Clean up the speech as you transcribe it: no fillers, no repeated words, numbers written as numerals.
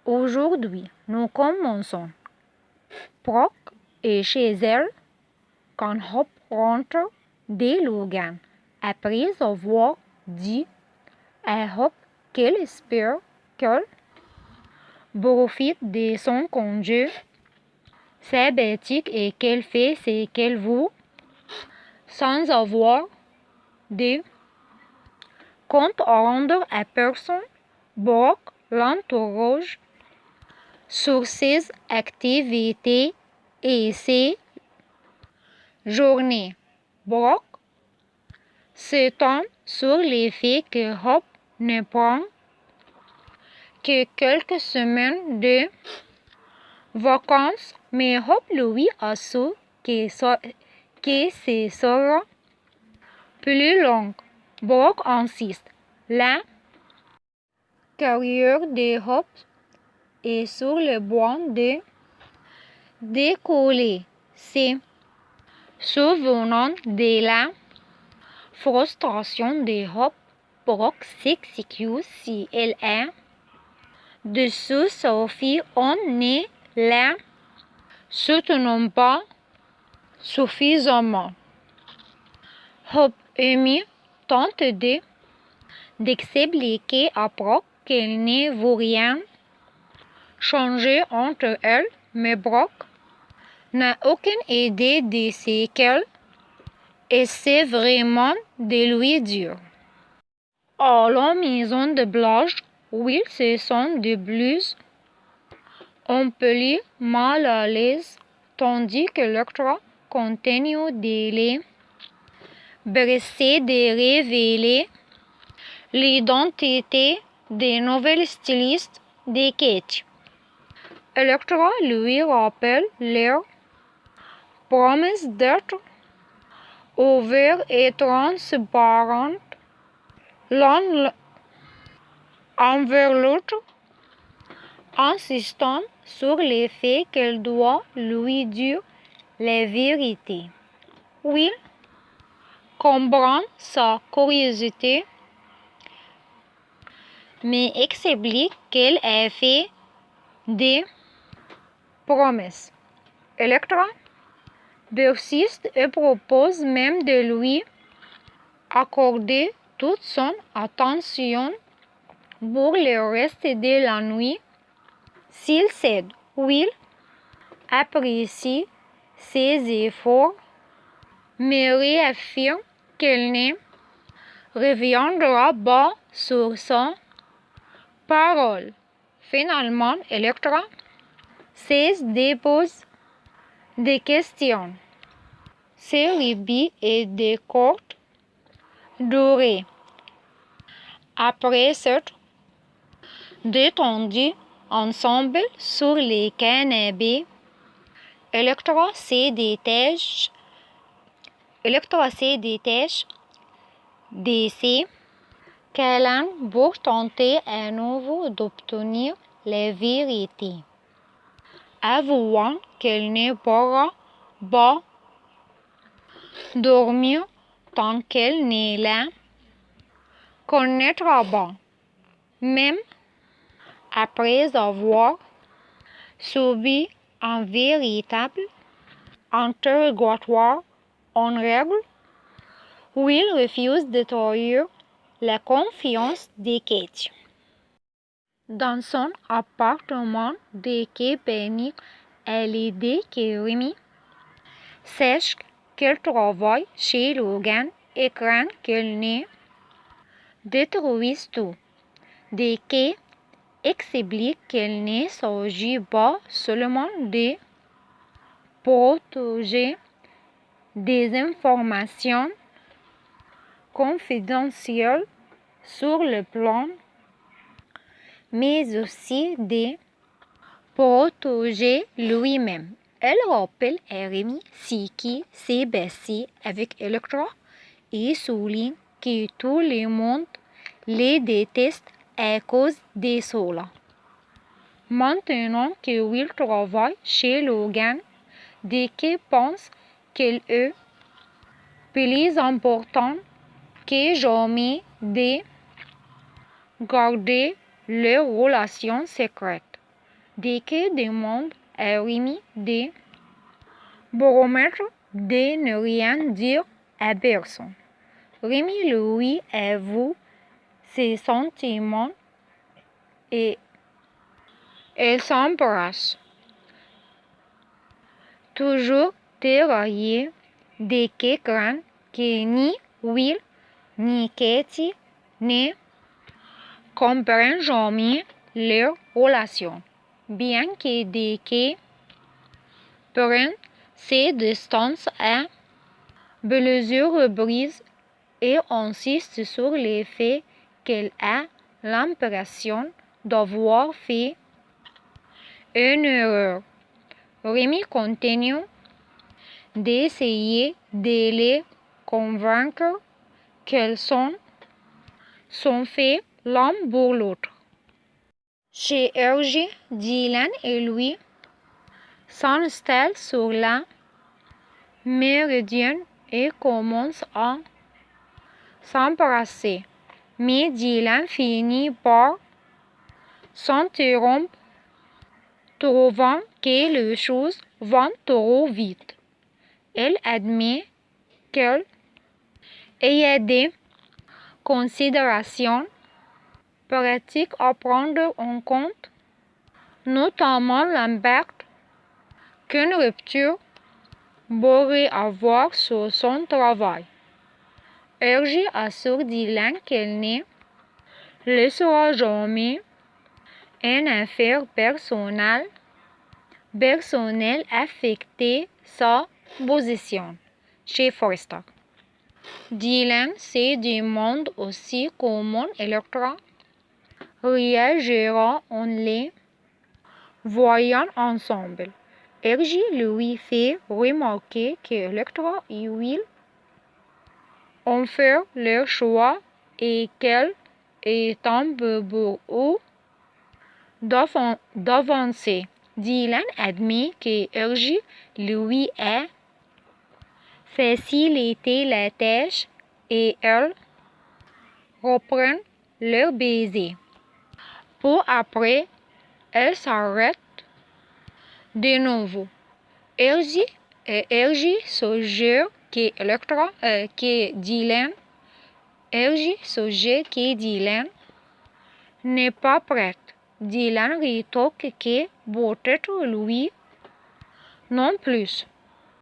Aujourd'hui, nous commençons. Brock est chez elle quand Hope rentre de Logan. Après avoir dit à Hope qu'elle espère qu'elle profite de son congé sabbatique et qu'elle fait ce qu'elle veut sans avoir de compte à rendre à personne, Brock l'interroge sur ses activités et ses journées. Brock s'étend sur le fait que Hope ne prend que quelques semaines de vacances, mais Hope lui assure que ce sera plus long. Brock insiste. La carrière de Hope est sur le point de décoller. C'est souvenant de la frustration de Hope, Brock s'excuse si elle est déçue Sophie en ne la soutenant pas suffisamment. Hope Amy tente d'expliquer à Brock qu'elle ne veut rien changer entre elles, mais Brock n'a aucune idée de ce qu'elle essaie vraiment de lui dire. À la maison de Blanche, Will se sent de plus en plus mal à l'aise, tandis que Electra continue de les blesser de révéler l'identité des nouvelles stylistes de Kate. Electra lui rappelle leur promesse d'être ouverte et transparente l'un envers l'autre, insistant sur le fait qu'elle doit lui dire la vérité. Will comprend sa curiosité, mais explique qu'elle a fait des promesses. Electra persiste et propose même de lui accorder toute son attention pour le reste de la nuit. S'il cède, Will apprécie ses efforts, mais réaffirme qu'elle ne reviendra pas sur sa parole. Finalement, Electra cesse de poser des questions. Ses rubis et de courte durée. Après s'être détendus ensemble sur les canapés, Electra se détache de ses câlins pour tenter à nouveau d'obtenir la vérité. Avouant qu'elle ne pourra pas dormir tant qu'elle ne la connaîtra pas, même après avoir subi un véritable interrogatoire en règle. Will refuse de trahir la confiance de Kate. Dans son appartement de Québec, à l'idée que Remy sache qu'elle travaille chez Logan et craint qu'elle ne détruise tout. De Kate explique qu'il ne s'agit pas seulement de protéger des informations confidentielles sur le plan, mais aussi de protéger lui-même. Elle rappelle à Remy ce qui s'est passé avec Electra et souligne que tout le monde les déteste à cause de cela. Maintenant que Will travaille chez Logan, Deke pense qu'il est plus important que jamais de garder leur relation secrète. dès que demande à Rémi de promettre de ne rien dire à personne. Rémi lui avoue ses sentiments et elle s'embrasse, toujours tiraillée de quelqu'un que ni Will ni Katie ne comprennent jamais leur relation, bien que dès qu'ils prennent ses distances à plusieurs reprises et insiste sur le fait qu'elle a l'impression d'avoir fait une erreur. Rémi continue d'essayer de les convaincre qu'elles sont faits l'un pour l'autre. Chez RG, Dylan et lui s'installent sur la méridienne et commencent à s'embrasser. Mais Dylan finit par s'interrompre, trouvant que les choses vont trop vite. Elle admet qu'elle a des considérations pratiques à prendre en compte, notamment l'impact qu'une rupture pourrait avoir sur son travail. RG assure Dylan qu'elle ne laissera jamais une affaire personnelle affecter sa position chez Forrester. Dylan se demande aussi comment Elektra réagira en les voyant ensemble. RG lui fait remarquer que Elektra et Will ont fait leur choix et qu'elle est un peu pour eux d'avancer. Dylan admet que RG lui a facilité la tâche et elles reprennent leur baiser. Pour après, elles s'arrêtent de nouveau. RG suggère que Dylan n'est pas prête. Dylan rétorque que peut-être lui non plus.